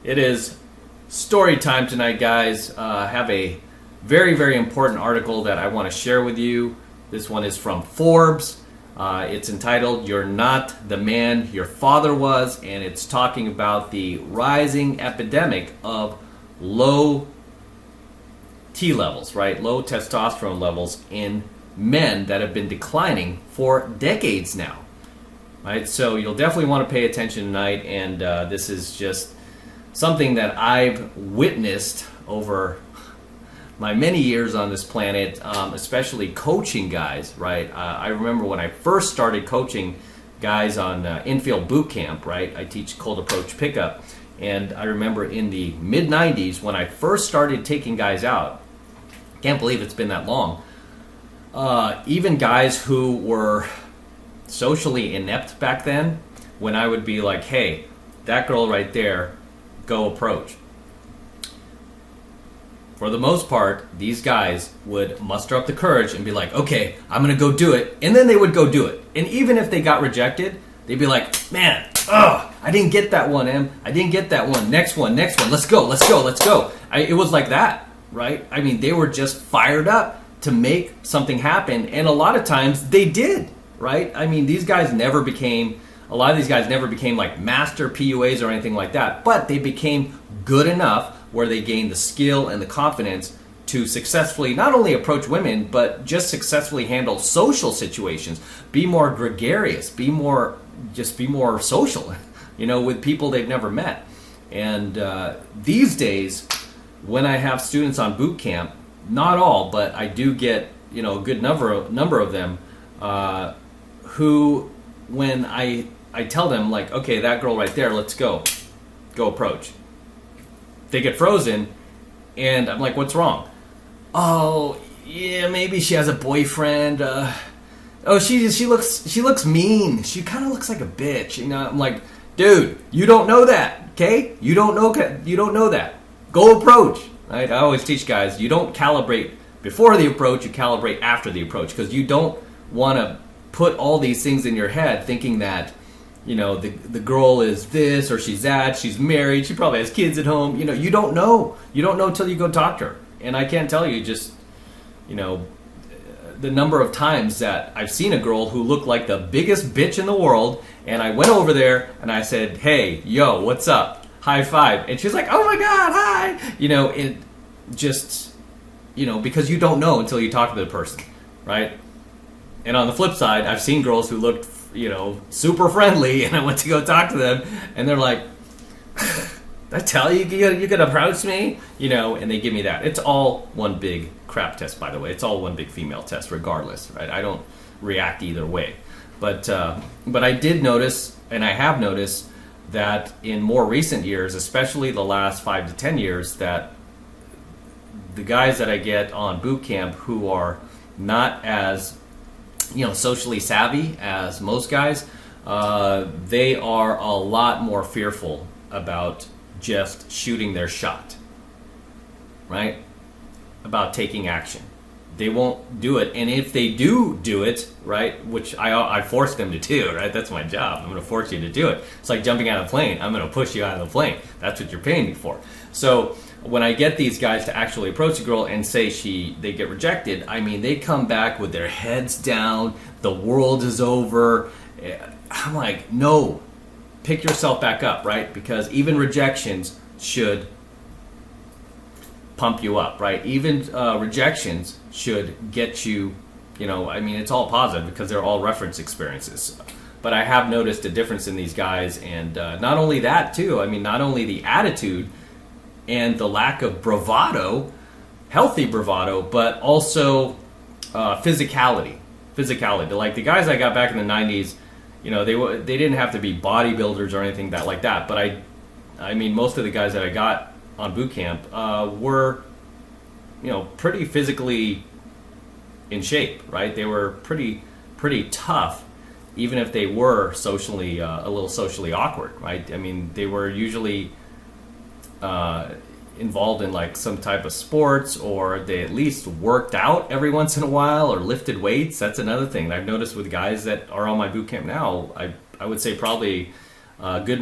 It is story time tonight, guys. I have a very, very important article that I want to share with you. This one is from Forbes. It's entitled, "You're Not the Man Your Father Was," and it's talking about the rising epidemic of low T levels, right? Low testosterone levels in men that have been declining for decades now. Right? So you'll definitely want to pay attention tonight, and this is just something that I've witnessed over my many years on this planet, especially coaching guys, right? I remember when I first started coaching guys on infield boot camp, right? I teach cold approach pickup, and I remember in the mid-90s when I first started taking guys out, can't believe it's been that long, even guys who were socially inept back then, when I would be like, hey, that girl right there, go approach. For the most part, these guys would muster up the courage and be like, okay, I'm going to go do it. And then they would go do it. And even if they got rejected, they'd be like, man, I didn't get that one, Em. I didn't get that one. Next one. Let's go. It was like that, right? I mean, they were just fired up to make something happen. And a lot of times they did, right? I mean, a lot of these guys never became like master PUAs or anything like that, but they became good enough where they gained the skill and the confidence to successfully not only approach women, but just successfully handle social situations, be more gregarious, be more social, with people they've never met. And these days, when I have students on boot camp, not all, but I do get a good number of them who, when I tell them like, okay, that girl right there, let's go approach. They get frozen, and I'm like, what's wrong? Oh, yeah, maybe she has a boyfriend. She looks mean. She kind of looks like a bitch. I'm like, dude, you don't know that, okay? You don't know that. Go approach. Right? I always teach guys, you don't calibrate before the approach, you calibrate after the approach, because you don't want to put all these things in your head thinking that the girl is this or she's that, she's married, she probably has kids at home. You don't know until you go talk to her. And I can't tell you just the number of times that I've seen a girl who looked like the biggest bitch in the world, and I went over there and I said, hey, yo, what's up, high five, and she's like, oh my god, hi. It just because you don't know until you talk to the person, right? And on the flip side, I've seen girls who looked super friendly, and I went to go talk to them, and they're like, I tell you, you could approach me, and they give me that. It's all one big crap test, by the way. It's all one big female test, regardless, right? I don't react either way. But I did notice, and I have noticed, that in more recent years, especially the last 5 to 10 years, that the guys that I get on boot camp who are not as socially savvy as most guys, they are a lot more fearful about just shooting their shot, right? About taking action. They won't do it, and if they do it, right, which I force them to do, right? That's my job. I'm going to force you to do it. It's like jumping out of a plane. I'm going to push you out of the plane. That's what you're paying me for. So when I get these guys to actually approach a girl and say they get rejected, I mean, they come back with their heads down, the world is over. I'm like, no, pick yourself back up, right? Because even rejections should pump you up, right? Even rejections should get you, it's all positive because they're all reference experiences. But I have noticed a difference in these guys, and not only that too, not only the attitude and the lack of bravado, healthy bravado, but also physicality. Like the guys I got back in the 90s, they didn't have to be bodybuilders or anything like that. But most of the guys that I got on boot camp were, pretty physically in shape, right? They were pretty tough, even if they were socially a little socially awkward, right? They were usually involved in like some type of sports, or they at least worked out every once in a while or lifted weights. That's another thing that I've noticed with guys that are on my boot camp now. I would say probably a good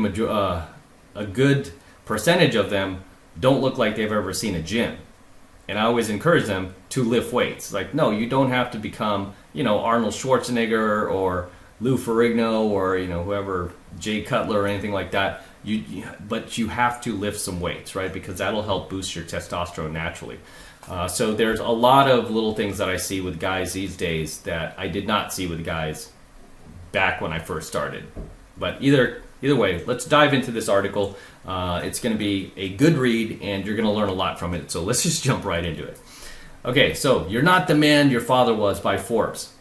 percentage of them don't look like they've ever seen a gym. And I always encourage them to lift weights. Like, no, you don't have to become, Arnold Schwarzenegger or Lou Ferrigno or, whoever, Jay Cutler or anything like that. But you have to lift some weights, right? Because that'll help boost your testosterone naturally. So there's a lot of little things that I see with guys these days that I did not see with guys back when I first started. But either way, let's dive into this article. It's going to be a good read, and you're going to learn a lot from it. So let's just jump right into it. Okay, so You're Not the Man Your Father Was by Forbes.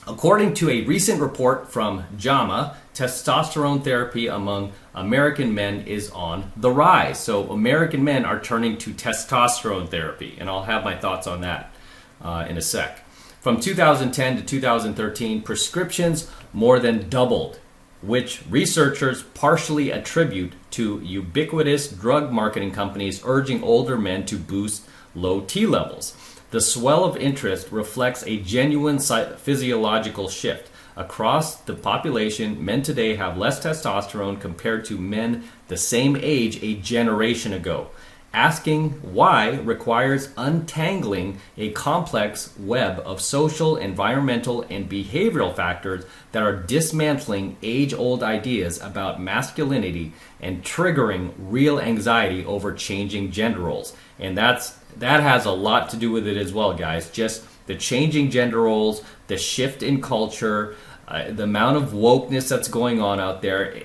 According to a recent report from JAMA, testosterone therapy among American men is on the rise. So American men are turning to testosterone therapy, and I'll have my thoughts on that in a sec. From 2010 to 2013, prescriptions more than doubled, which researchers partially attribute to ubiquitous drug marketing companies urging older men to boost low T levels. The swell of interest reflects a genuine physiological shift. Across the population, men today have less testosterone compared to men the same age a generation ago. Asking why requires untangling a complex web of social, environmental, and behavioral factors that are dismantling age-old ideas about masculinity and triggering real anxiety over changing gender roles. And that has a lot to do with it as well, guys. Just the changing gender roles, the shift in culture, the amount of wokeness that's going on out there.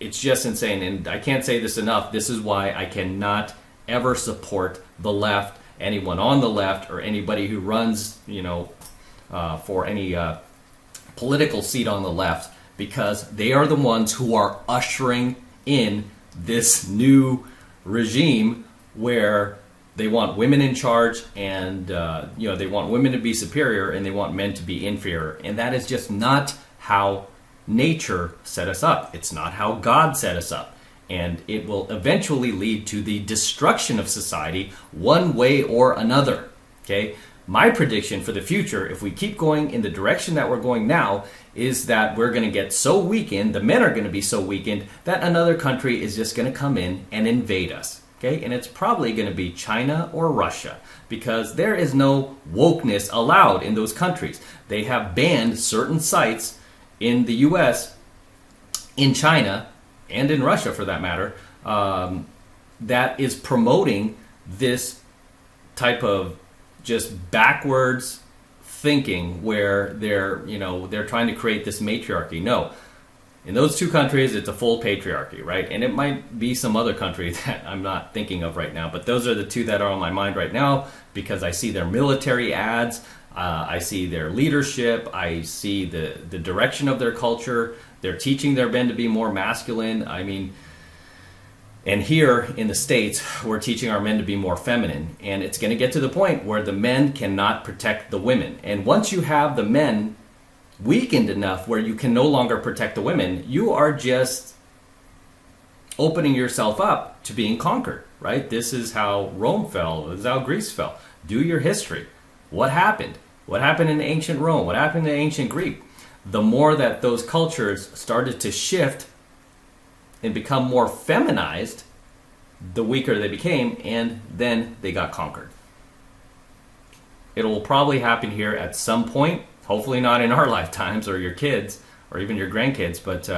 It's just insane. And I can't say this enough. This is why I cannot ever support the left, anyone on the left, or anybody who runs, for any political seat on the left, because they are the ones who are ushering in this new regime where they want women in charge, and they want women to be superior, and they want men to be inferior. And that is just not how nature set us up. It's not how God set us up. And it will eventually lead to the destruction of society one way or another. Okay? My prediction for the future, if we keep going in the direction that we're going now, is that we're going to get so weakened, the men are going to be so weakened, that another country is just going to come in and invade us. Okay? And it's probably going to be China or Russia, because there is no wokeness allowed in those countries. They have banned certain sites in the US, in China, and in Russia for that matter, that is promoting this type of just backwards thinking where they're trying to create this matriarchy. No, in those two countries, it's a full patriarchy, right? And it might be some other country that I'm not thinking of right now, but those are the two that are on my mind right now because I see their military ads, I see their leadership, I see the direction of their culture. They're teaching their men to be more masculine. I mean, and here in the States, we're teaching our men to be more feminine. And it's going to get to the point where the men cannot protect the women. And once you have the men weakened enough where you can no longer protect the women, you are just opening yourself up to being conquered, right? This is how Rome fell. This is how Greece fell. Do your history. What happened? What happened in ancient Rome? What happened in ancient Greek? The more that those cultures started to shift and become more feminized, the weaker they became, and then they got conquered. It will probably happen here at some point, hopefully not in our lifetimes or your kids or even your grandkids, but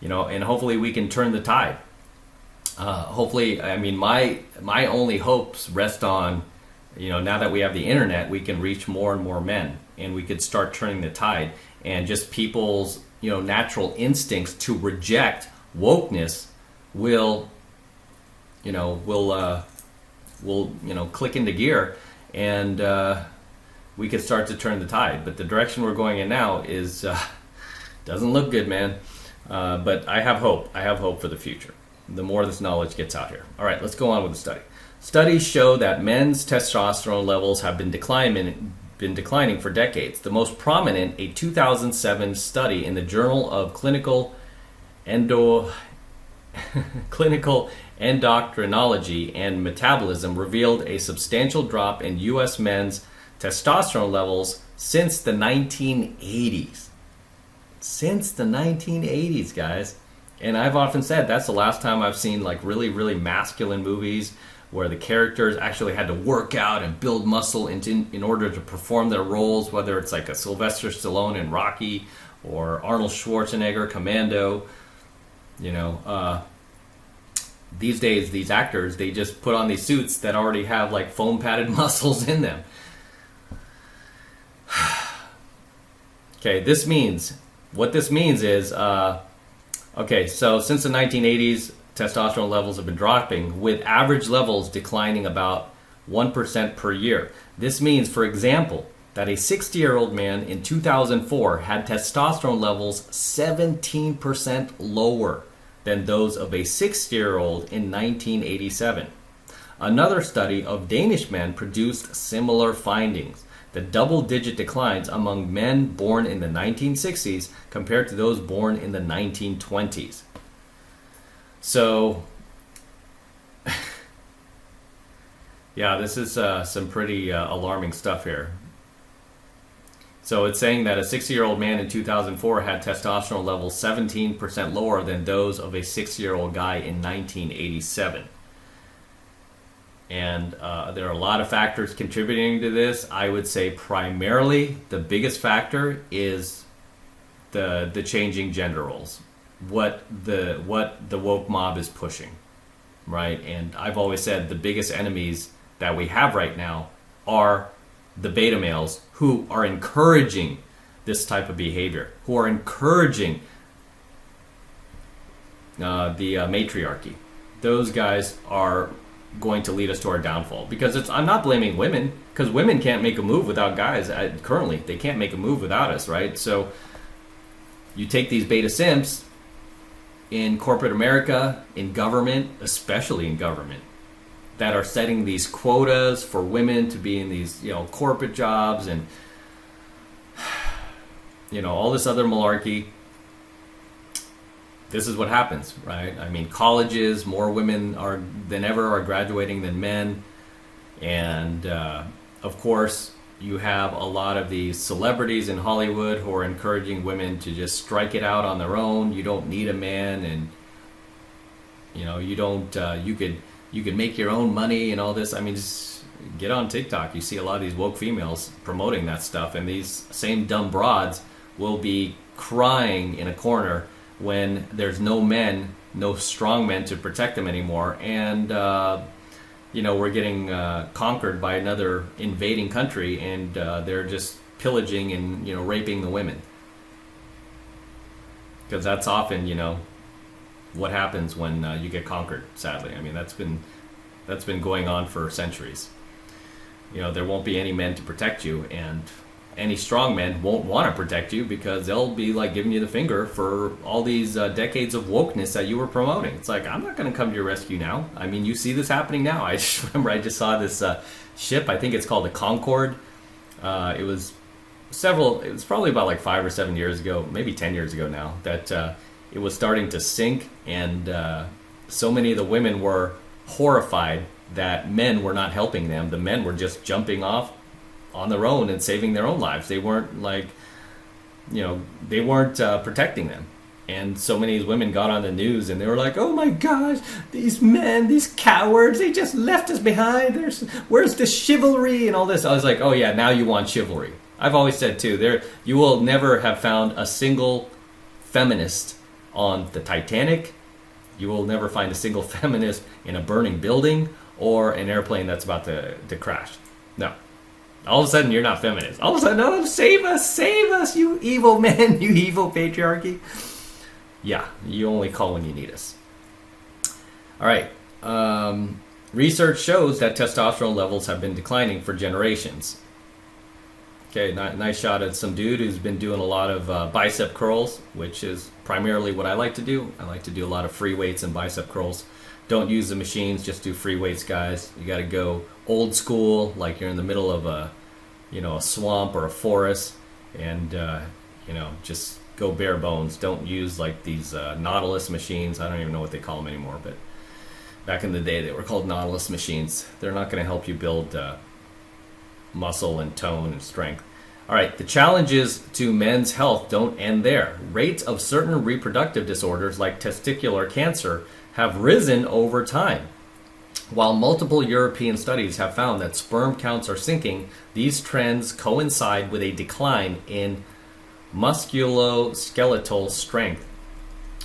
and hopefully we can turn the tide. Hopefully, I mean, my only hopes rest on, now that we have the internet, we can reach more and more men, and we could start turning the tide. And just people's, natural instincts to reject wokeness will click into gear, and we could start to turn the tide. But the direction we're going in now is doesn't look good, man. But I have hope. I have hope for the future. The more this knowledge gets out here. All right, let's go on with the study. Studies show that men's testosterone levels have been declining for decades. The most prominent, a 2007 study in the Journal of Clinical Endocrinology and Metabolism, revealed a substantial drop in U.S. men's testosterone levels since the 1980s. Since the 1980s, guys. And I've often said that's the last time I've seen like really, really masculine movies where the characters actually had to work out and build muscle in order to perform their roles, whether it's like a Sylvester Stallone in Rocky or Arnold Schwarzenegger, Commando. These days, these actors, they just put on these suits that already have like foam padded muscles in them. Okay, what this means is, so since the 1980s, testosterone levels have been dropping, with average levels declining about 1% per year. This means, for example, that a 60-year-old man in 2004 had testosterone levels 17% lower than those of a 60-year-old in 1987. Another study of Danish men produced similar findings. The double-digit declines among men born in the 1960s compared to those born in the 1920s. So, yeah, this is some pretty alarming stuff here. So it's saying that a 60-year-old man in 2004 had testosterone levels 17% lower than those of a 60-year-old guy in 1987. And there are a lot of factors contributing to this. I would say primarily the biggest factor is the changing gender roles. What the woke mob is pushing, right? And I've always said the biggest enemies that we have right now are the beta males who are encouraging this type of behavior, who are encouraging the matriarchy. Those guys are going to lead us to our downfall, because I'm not blaming women, because women can't make a move without guys. Currently, they can't make a move without us, right? So you take these beta simps in corporate America, in government, especially in government, that are setting these quotas for women to be in these, corporate jobs and, all this other malarkey. This is what happens, right? I mean, colleges, more women than ever are graduating than men. And, of course, you have a lot of these celebrities in Hollywood who are encouraging women to just strike it out on their own. You don't need a man, and you don't. You could make your own money and all this. I mean, just get on TikTok. You see a lot of these woke females promoting that stuff, and these same dumb broads will be crying in a corner when there's no strong men to protect them anymore, and we're getting conquered by another invading country, and they're just pillaging and raping the women, because that's often what happens when you get conquered. Sadly, I mean that's been going on for centuries. There won't be any men to protect you, and any strong men won't want to protect you, because they'll be like giving you the finger for all these decades of wokeness that you were promoting. It's like, I'm not going to come to your rescue now. I mean, you see this happening now. I just remember I just saw this ship. I think it's called the Concorde. It was probably about like 5 or 7 years ago, maybe 10 years ago now, that it was starting to sink, and so many of the women were horrified that men were not helping them. The men were just jumping off on their own and saving their own lives. They weren't protecting them. And so many of these women got on the news and they were like, oh my gosh, these men, these cowards, they just left us behind. Where's the chivalry and all this? I was like, oh yeah, now you want chivalry. I've always said too, you will never have found a single feminist on the Titanic. You will never find a single feminist in a burning building or an airplane that's about to crash. No. All of a sudden, you're not feminist. All of a sudden, oh, save us, you evil men, you evil patriarchy. Yeah, you only call when you need us. All right. Research shows that testosterone levels have been declining for generations. Okay, nice shot at some dude who's been doing a lot of bicep curls, which is primarily what I like to do. I like to do a lot of free weights and bicep curls. Don't use the machines, just do free weights, guys. You got to go old school, like you're in the middle of a swamp or a forest, and just go bare bones. Don't use like these Nautilus machines. I don't even know what they call them anymore, but back in the day they were called Nautilus machines. They're not going to help you build muscle and tone and strength. All right, the challenges to men's health don't end there. Rates of certain reproductive disorders like testicular cancer have risen over time. While multiple European studies have found that sperm counts are sinking, these trends coincide with a decline in musculoskeletal strength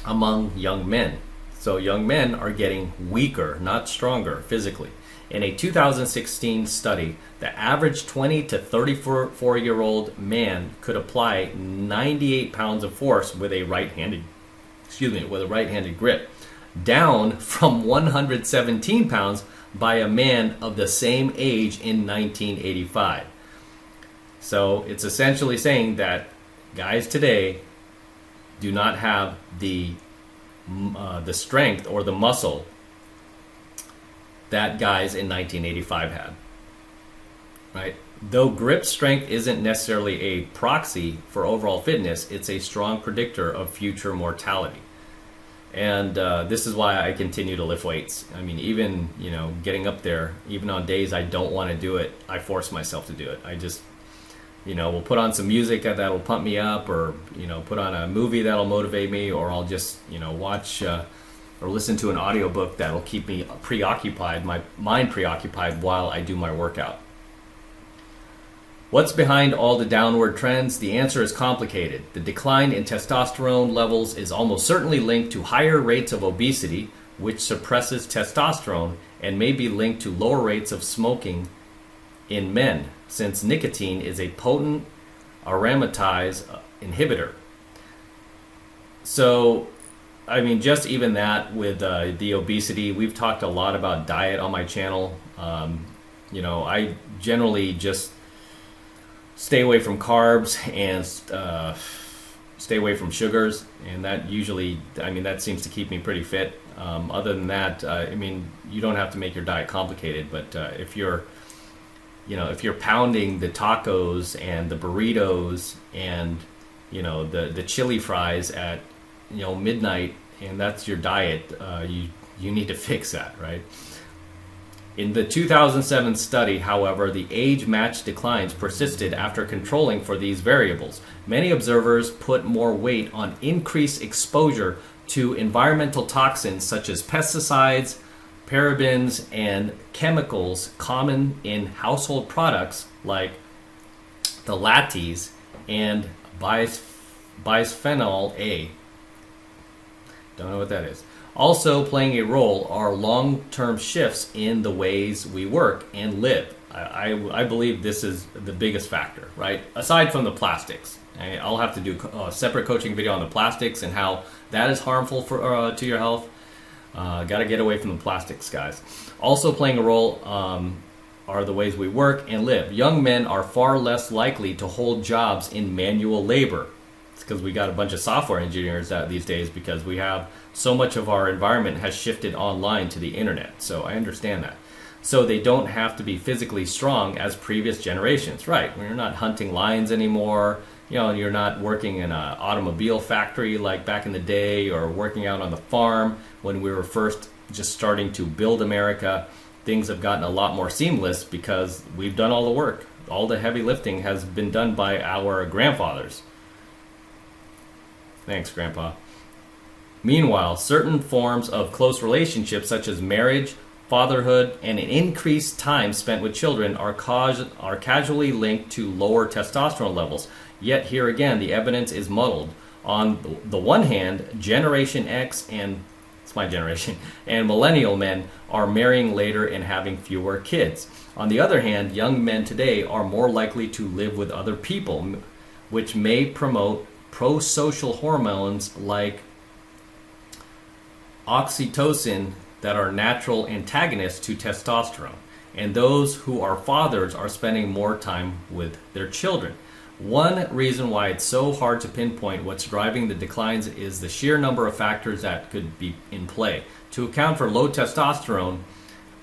among young men. So young men are getting weaker, not stronger physically. In a 2016 study, the average 20 to 34-year-old man could apply 98 pounds of force with a right-handed grip, down from 117 pounds by a man of the same age in 1985. So it's essentially saying that guys today do not have the strength or the muscle that guys in 1985 had, right? Though grip strength isn't necessarily a proxy for overall fitness, it's a strong predictor of future mortality. And this is why I continue to lift weights. I mean, even, getting up there, even on days I don't want to do it, I force myself to do it. I just, will put on some music that'll pump me up, or, put on a movie that'll motivate me, or I'll just, watch or listen to an audiobook that'll keep me preoccupied, my mind preoccupied while I do my workout. What's behind all the downward trends? The answer is complicated. The decline in testosterone levels is almost certainly linked to higher rates of obesity, which suppresses testosterone, and may be linked to lower rates of smoking in men, since nicotine is a potent aromatase inhibitor. So, just even that with the obesity, we've talked a lot about diet on my channel. I generally just stay away from carbs and stay away from sugars, and that usually, that seems to keep me pretty fit. Other than that, you don't have to make your diet complicated, but if you're pounding the tacos and the burritos and the chili fries at midnight, and that's your diet, you need to fix that, right? In the 2007 study, however, the age match declines persisted after controlling for these variables. Many observers put more weight on increased exposure to environmental toxins such as pesticides, parabens, and chemicals common in household products like the lattes and bisphenol A. Don't know what that is. Also playing a role are long-term shifts in the ways we work and live. I believe this is the biggest factor, right? Aside from the plastics. I'll have to do a separate coaching video on the plastics and how that is harmful to your health. Got to get away from the plastics, guys. Also playing a role are the ways we work and live. Young men are far less likely to hold jobs in manual labor. It's because we got a bunch of software engineers these days, because we have so much of our environment has shifted online to the internet. So I understand that. So they don't have to be physically strong as previous generations, right? When you're not hunting lions anymore, you're not working in an automobile factory like back in the day, or working out on the farm when we were first just starting to build America. Things have gotten a lot more seamless because we've done all the work. All the heavy lifting has been done by our grandfathers. Thanks, Grandpa. Meanwhile, certain forms of close relationships such as marriage, fatherhood, and an increased time spent with children are casually linked to lower testosterone levels. Yet here again, the evidence is muddled. On the one hand, Generation X and it's my generation, and millennial men are marrying later and having fewer kids. On the other hand, young men today are more likely to live with other people, which may promote pro-social hormones like oxytocin that are natural antagonists to testosterone. And those who are fathers are spending more time with their children. One reason why it's so hard to pinpoint what's driving the declines is the sheer number of factors that could be in play. To account for low testosterone,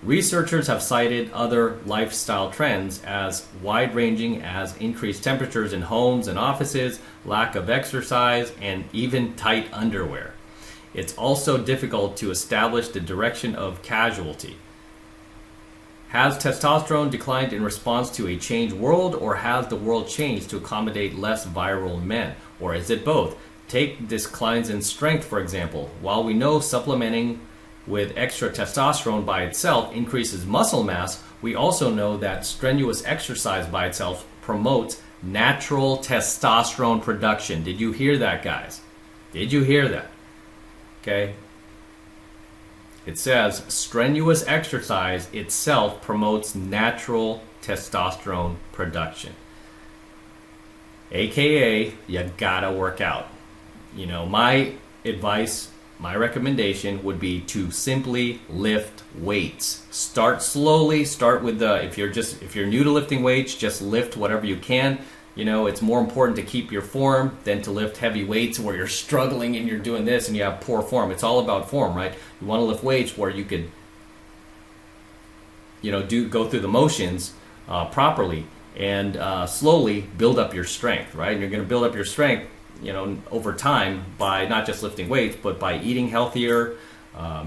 researchers have cited other lifestyle trends as wide-ranging as increased temperatures in homes and offices, lack of exercise, and even tight underwear. It's also difficult to establish the direction of Has testosterone declined in response to a changed world, or has the world changed to accommodate less virile men? Or is it both? Take declines in strength, for example. While we know supplementing with extra testosterone by itself increases muscle mass, we also know that strenuous exercise by itself promotes natural testosterone production. Did you hear that, guys? Did you hear that? Okay. It says strenuous exercise itself promotes natural testosterone production. AKA, you gotta work out. You know, my advice, my recommendation would be to simply lift weights. Start slowly. Start with if you're new to lifting weights, just lift whatever you can. You know, it's more important to keep your form than to lift heavy weights where you're struggling and you're doing this and you have poor form. It's all about form, right? You want to lift weights where you could, you know, go through the motions properly and slowly build up your strength, right? And you're going to build up your strength, you know, over time by not just lifting weights, but by eating healthier,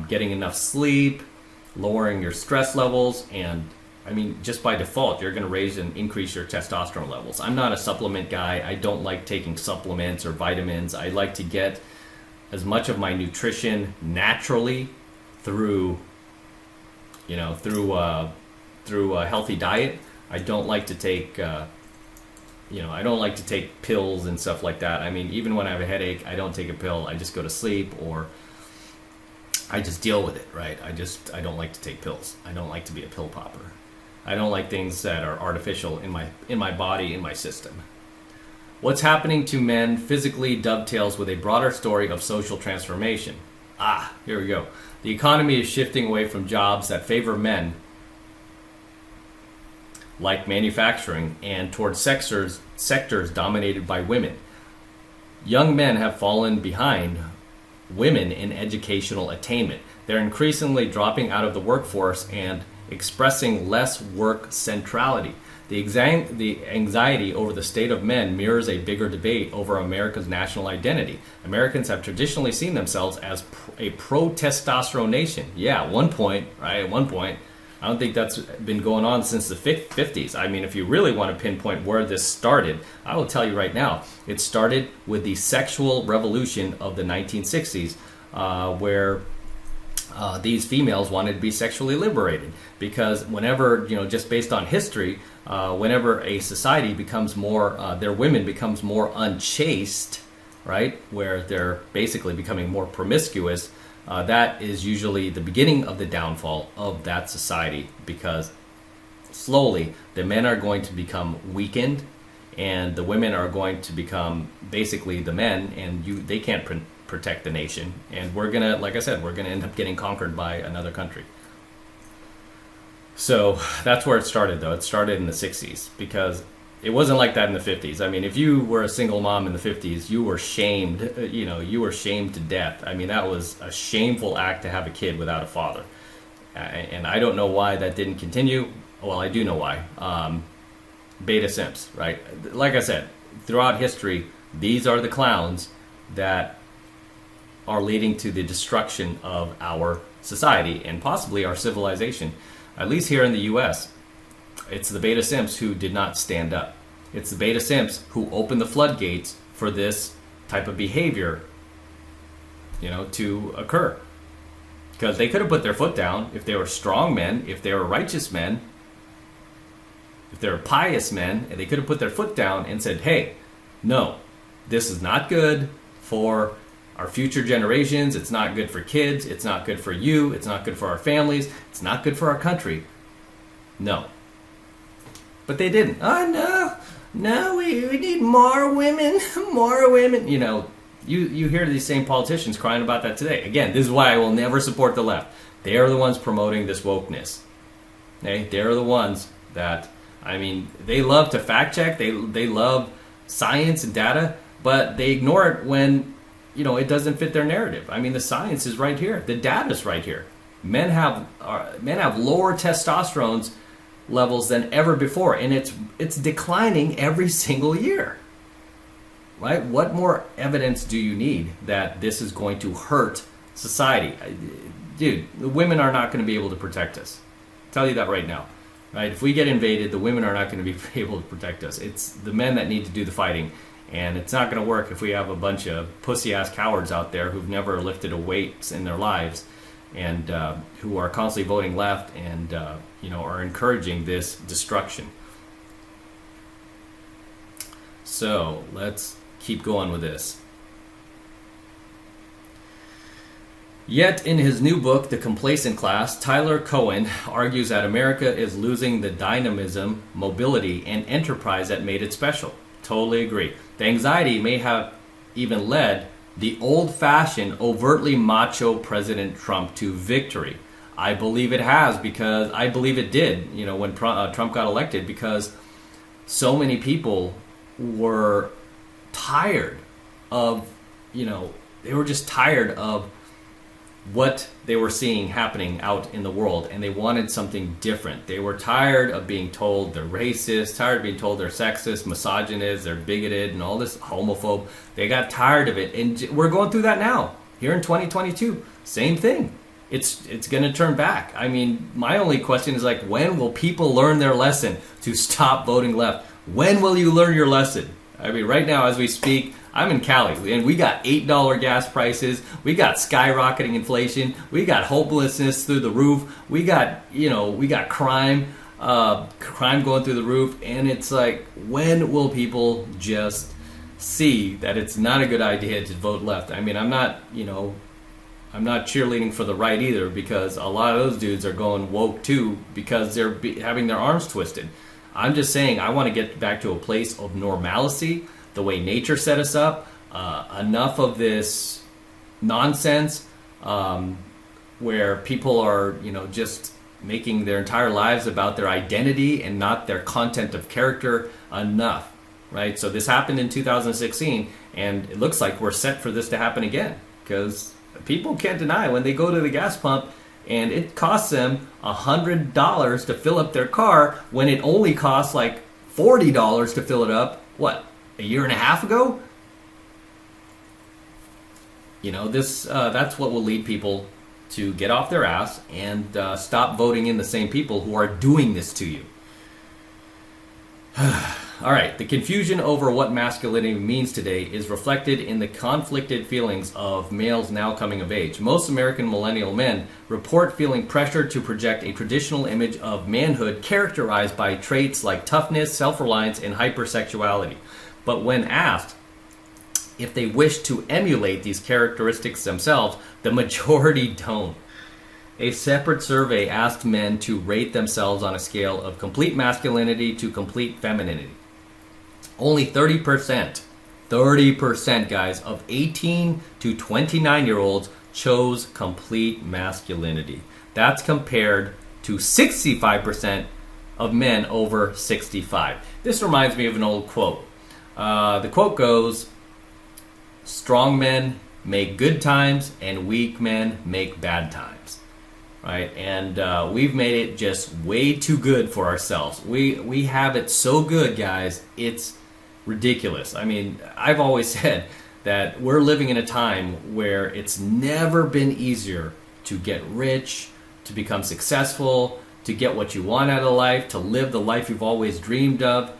getting enough sleep, lowering your stress levels, and I mean, just by default, you're going to raise and increase your testosterone levels. I'm not a supplement guy. I don't like taking supplements or vitamins. I like to get as much of my nutrition naturally through a healthy diet. I don't like to take, I don't like to take pills and stuff like that. I mean, even when I have a headache, I don't take a pill. I just go to sleep, or I just deal with it, right? I don't like to take pills. I don't like to be a pill popper. I don't like things that are artificial in my body, in my system. What's happening to men physically dovetails with a broader story of social transformation. Here we go. The economy is shifting away from jobs that favor men, like manufacturing, and towards sectors dominated by women. Young men have fallen behind women in educational attainment. They're increasingly dropping out of the workforce and expressing less work centrality. The anxiety over the state of men mirrors a bigger debate over America's national identity. Americans have traditionally seen themselves as a pro-testosterone nation. Yeah, at one point, right? At one point. I don't think that's been going on since the 50s. I mean, if you really want to pinpoint where this started, I will tell you right now. It started with the sexual revolution of the 1960s, where these females wanted to be sexually liberated. Because whenever, just based on history, whenever a society becomes more, their women becomes more unchaste, right, where they're basically becoming more promiscuous, that is usually the beginning of the downfall of that society, because slowly the men are going to become weakened and the women are going to become basically the men, and they can't protect the nation, and we're gonna, like I said, we're gonna end up getting conquered by another country. So that's where it started, though. It started in the 60s, because it wasn't like that in the 50s. I mean, if you were a single mom in the 50s, you were shamed, you were shamed to death. I mean, that was a shameful act to have a kid without a father. And I don't know why that didn't continue. Well, I do know why. Beta simps, right? Like I said, throughout history, these are the clowns that are leading to the destruction of our society and possibly our civilization. At least here in the U.S., it's the beta simps who did not stand up. It's the beta simps who opened the floodgates for this type of behavior, to occur. Because they could have put their foot down if they were strong men, if they were righteous men, if they were pious men, and they could have put their foot down and said, hey, no, this is not good for our future generations. It's not good for kids. It's not good for you. It's not good for our families. It's not good for our country. No. But they didn't. Oh, no, we need more women, more women. You hear these same politicians crying about that today. Again, this is why I will never support the left. They are the ones promoting this wokeness. Okay? They're the ones that, they love to fact check. They love science and data, but they ignore it when, it doesn't fit their narrative. The science is right here. The data's right here. Men have lower testosterone levels than ever before, and it's declining every single year. Right? What more evidence do you need that this is going to hurt society? Dude, the women are not going to be able to protect us. I'll tell you that right now. right? If we get invaded, the women are not going to be able to protect us. It's the men that need to do the fighting. And it's not going to work if we have a bunch of pussy-ass cowards out there who've never lifted a weight in their lives and who are constantly voting left and are encouraging this destruction. So let's keep going with this. Yet in his new book, The Complacent Class, Tyler Cohen argues that America is losing the dynamism, mobility, and enterprise that made it special. Totally agree. The anxiety may have even led the old-fashioned, overtly macho President Trump to victory. I believe it has, because I believe it did, when Trump got elected, because so many people were tired of, they were just tired of what they were seeing happening out in the world, and they wanted something different. They were tired of being told they're racist, tired of being told they're sexist, misogynist, they're bigoted, and all this homophobe. They got tired of it, and we're going through that now. Here in 2022, same thing. It's going to turn back. I mean, my only question is when will people learn their lesson to stop voting left? When will you learn your lesson? I mean, right now as we speak, I'm in Cali, and we got $8 gas prices. We got skyrocketing inflation. We got hopelessness through the roof. We got crime going through the roof. And it's when will people just see that it's not a good idea to vote left? I mean, I'm not cheerleading for the right either, because a lot of those dudes are going woke too, because they're having their arms twisted. I'm just saying I want to get back to a place of normalcy, the way nature set us up. Enough of this nonsense where people are, just making their entire lives about their identity and not their content of character. Enough, right? So this happened in 2016, and it looks like we're set for this to happen again, because people can't deny when they go to the gas pump and it costs them $100 to fill up their car when it only costs $40 to fill it up, a year and a half ago? That's what will lead people to get off their ass and stop voting in the same people who are doing this to you. All right, the confusion over what masculinity means today is reflected in the conflicted feelings of males now coming of age. Most American millennial men report feeling pressure to project a traditional image of manhood characterized by traits like toughness, self-reliance, and hypersexuality. But when asked if they wish to emulate these characteristics themselves, the majority don't. A separate survey asked men to rate themselves on a scale of complete masculinity to complete femininity. Only 30%, guys, of 18 to 29-year-olds chose complete masculinity. That's compared to 65% of men over 65. This reminds me of an old quote. The quote goes, "Strong men make good times and weak men make bad times." Right? And we've made it just way too good for ourselves. We have it so good, guys. It's ridiculous. I mean, I've always said that we're living in a time where it's never been easier to get rich, to become successful, to get what you want out of life, to live the life you've always dreamed of.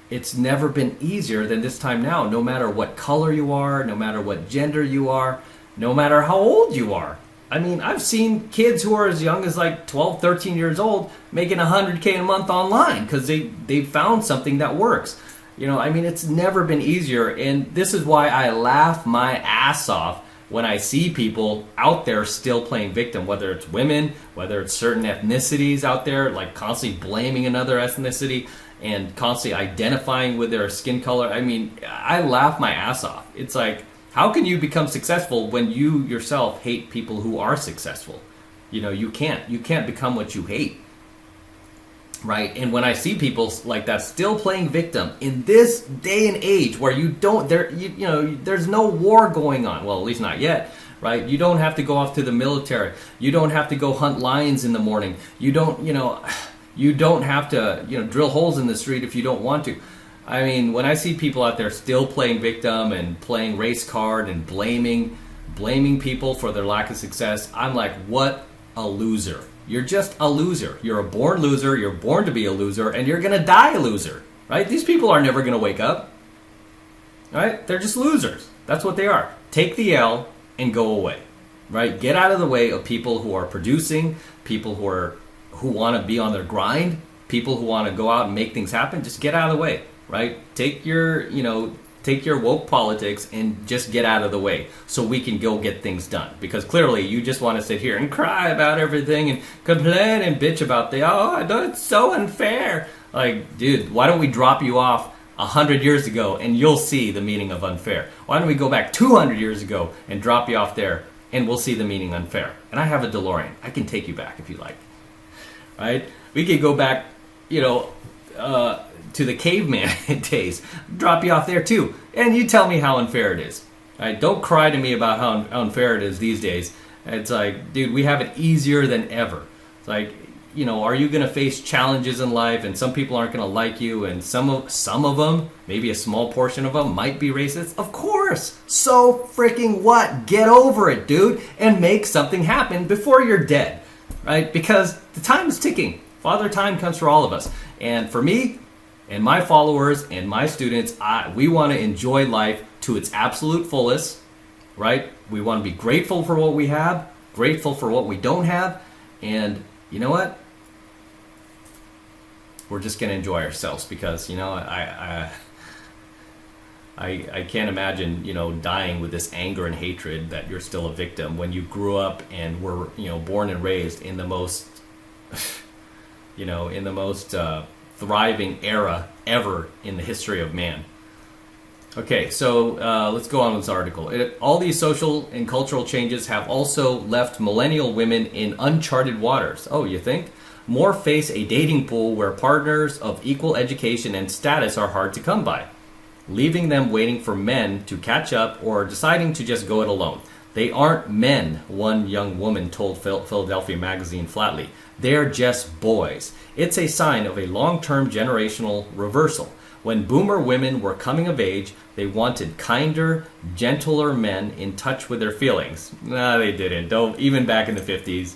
It's never been easier than this time now, no matter what color you are, no matter what gender you are, no matter how old you are. I mean, I've seen kids who are as young as 12, 13 years old making $100K a month online because they found something that works. It's never been easier, and this is why I laugh my ass off when I see people out there still playing victim, whether it's women, whether it's certain ethnicities out there, constantly blaming another ethnicity and constantly identifying with their skin color. I mean, I laugh my ass off. It's how can you become successful when you yourself hate people who are successful? You can't become what you hate. Right? And when I see people like that still playing victim in this day and age where there's no war going on. Well, at least not yet, right? You don't have to go off to the military. You don't have to go hunt lions in the morning. You don't have to, drill holes in the street if you don't want to. I mean, when I see people out there still playing victim and playing race card and blaming people for their lack of success, I'm like, what a loser. You're just a loser. You're a born loser. You're born to be a loser, and you're going to die a loser, right? These people are never going to wake up, right? They're just losers. That's what they are. Take the L and go away, right? Get out of the way of people who are producing, people who want to be on their grind, people who want to go out and make things happen. Just get out of the way, right? Take your woke politics and just get out of the way so we can go get things done. Because clearly you just want to sit here and cry about everything and complain and bitch about it's so unfair. Like, dude, why don't we drop you off 100 years ago and you'll see the meaning of unfair? Why don't we go back 200 years ago and drop you off there and we'll see the meaning unfair? And I have a DeLorean. I can take you back if you like. Right? We could go back, to the caveman days, drop you off there too, and you tell me how unfair it is. Right? Don't cry to me about how unfair it is these days. It's like, dude, we have it easier than ever. It's like, are you going to face challenges in life, and some people aren't going to like you, and some of them, maybe a small portion of them, might be racist? Of course. So freaking what? Get over it, dude, and make something happen before you're dead, right? Because the time is ticking. Father Time comes for all of us, and for me, and my followers and my students, we want to enjoy life to its absolute fullest, right? We want to be grateful for what we have, grateful for what we don't have, and you know what? We're just going to enjoy ourselves because, I can't imagine, dying with this anger and hatred that you're still a victim when you grew up and were, born and raised in the most, thriving era ever in the history of man. Okay, so let's go on with this article. All these social and cultural changes have also left millennial women in uncharted waters. Oh, you think? More face a dating pool where partners of equal education and status are hard to come by, leaving them waiting for men to catch up or deciding to just go it alone. They aren't men, one young woman told Philadelphia Magazine flatly. They're just boys. It's a sign of a long-term generational reversal. When boomer women were coming of age, they wanted kinder, gentler men in touch with their feelings. No, they didn't. Don't, even back in the 50s.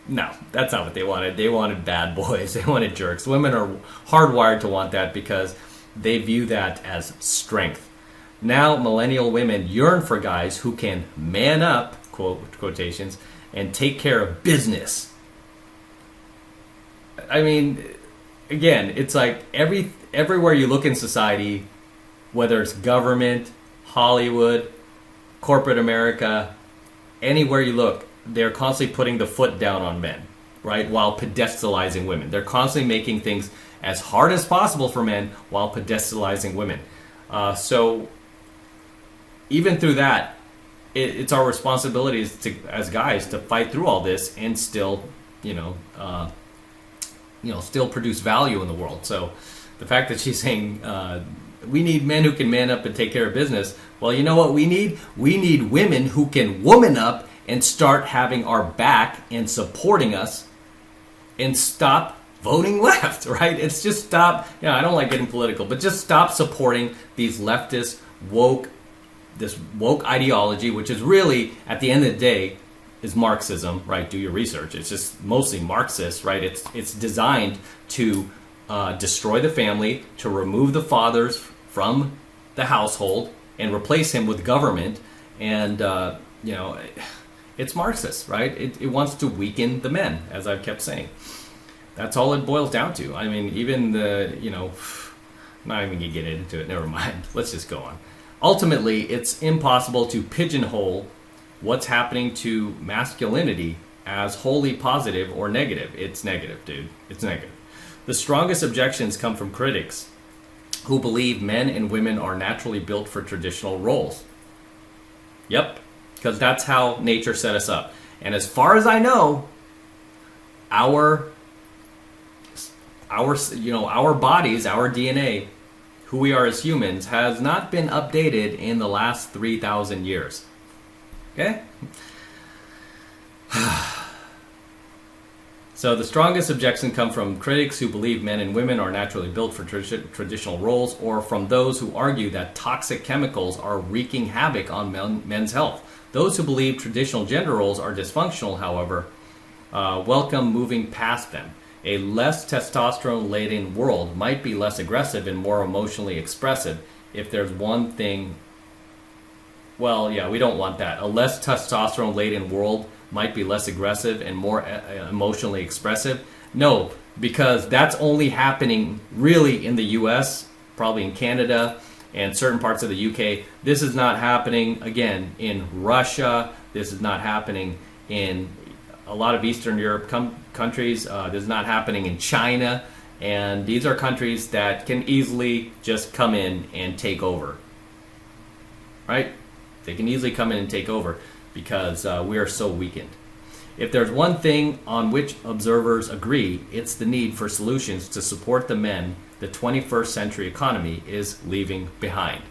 No, that's not what they wanted. They wanted bad boys. They wanted jerks. Women are hardwired to want that because they view that as strength. Now, millennial women yearn for guys who can man up, quotations, and take care of business. I mean, again, it's like everywhere you look in society, whether it's government, Hollywood, corporate America, anywhere you look, they're constantly putting the foot down on men, right? While pedestalizing women. They're constantly making things as hard as possible for men while pedestalizing women. So even through that, it's our responsibility as guys to fight through all this and still, still produce value in the world. So the fact that she's saying we need men who can man up and take care of business. Well, you know what we need? We need women who can woman up and start having our back and supporting us and stop voting left, right? It's just stop. I don't like getting political, but just stop supporting these leftist woke ideology, which is really, at the end of the day, is Marxism, right? Do your research. It's just mostly Marxist, right? It's designed to destroy the family, to remove the fathers from the household and replace him with government. And, it's Marxist, right? It wants to weaken the men, as I've kept saying. That's all it boils down to. I mean, even I'm not even going to get into it. Never mind. Let's just go on. Ultimately, it's impossible to pigeonhole what's happening to masculinity as wholly positive or negative. It's negative, dude. It's negative. The strongest objections come from critics who believe men and women are naturally built for traditional roles. Yep, because that's how nature set us up. And as far as I know, our bodies, our DNA, who we are as humans, has not been updated in the last 3,000 years. Okay? So the strongest objections come from critics who believe men and women are naturally built for traditional roles, or from those who argue that toxic chemicals are wreaking havoc on men's health. Those who believe traditional gender roles are dysfunctional, however, welcome moving past them. A less testosterone-laden world might be less aggressive and more emotionally expressive. If there's one thing, well, yeah, we don't want that. A less testosterone-laden world might be less aggressive and more emotionally expressive. No, because that's only happening really in the US, probably in Canada, and certain parts of the UK. This is not happening, again, in Russia. This is not happening in a lot of Eastern Europe countries. This is not happening in China. And these are countries that can easily just come in and take over. Right? They can easily come in and take over because we are so weakened. If there's one thing on which observers agree, it's the need for solutions to support the men the 21st century economy is leaving behind.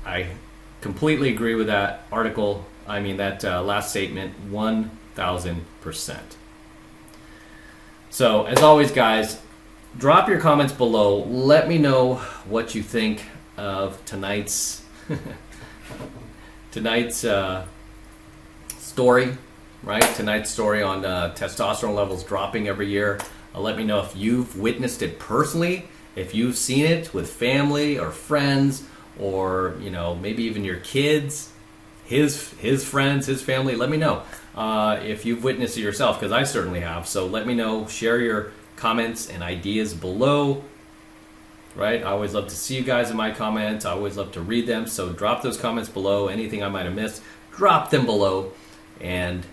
I completely agree with that article. I mean, that last statement, 1,000%. So, as always, guys, drop your comments below. Let me know what you think of tonight's story, right? Tonight's story on testosterone levels dropping every year. Let me know if you've witnessed it personally, if you've seen it with family or friends, or maybe even your kids, his friends, his family. Let me know if you've witnessed it yourself, because I certainly have. So let me know. Share your comments and ideas below. Right? I always love to see you guys in my comments. I always love to read them. So drop those comments below. Anything I might have missed, drop them below. And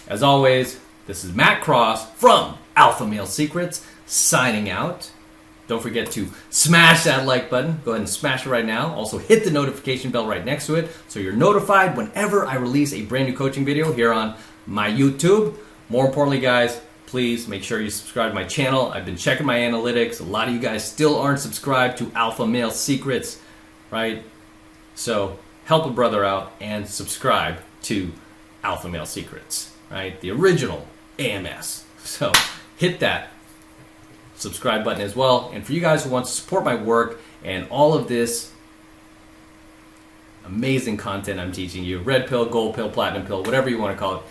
as always, this is Matt Cross from Alpha Male Secrets signing out. Don't forget to smash that like button. Go ahead and smash it right now. Also hit the notification bell right next to it so you're notified whenever I release a brand new coaching video here on my YouTube. More importantly, guys, please make sure you subscribe to my channel. I've been checking my analytics. A lot of you guys still aren't subscribed to Alpha Male Secrets, right? So help a brother out and subscribe to Alpha Male Secrets, right? The original AMS. So hit that subscribe button as well. And for you guys who want to support my work and all of this amazing content I'm teaching you, red pill, gold pill, platinum pill, whatever you want to call it,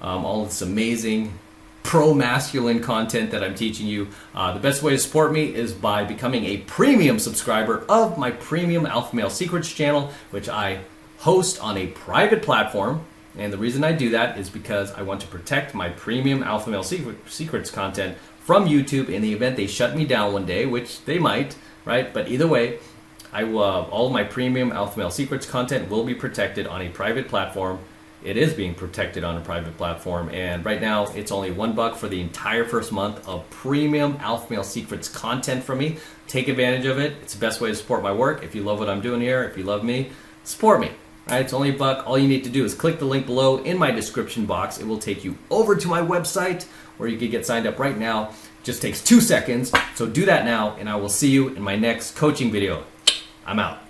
all of this amazing pro-masculine content that I'm teaching you, the best way to support me is by becoming a premium subscriber of my premium Alpha Male Secrets channel, which I host on a private platform. And the reason I do that is because I want to protect my premium Alpha Male Secrets content from YouTube in the event they shut me down one day, which they might, right? But either way, I will, all of my premium Alpha Male Secrets content will be protected on a private platform. It is being protected on a private platform, and right now it's only $1 for the entire first month of premium Alpha Male Secrets content from me. Take advantage of it. It's the best way to support my work. If you love what I'm doing here, if you love me, support me. Right, it's only $1. All you need to do is click the link below in my description box. It will take you over to my website where you can get signed up right now. It just takes 2 seconds. So do that now, and I will see you in my next coaching video. I'm out.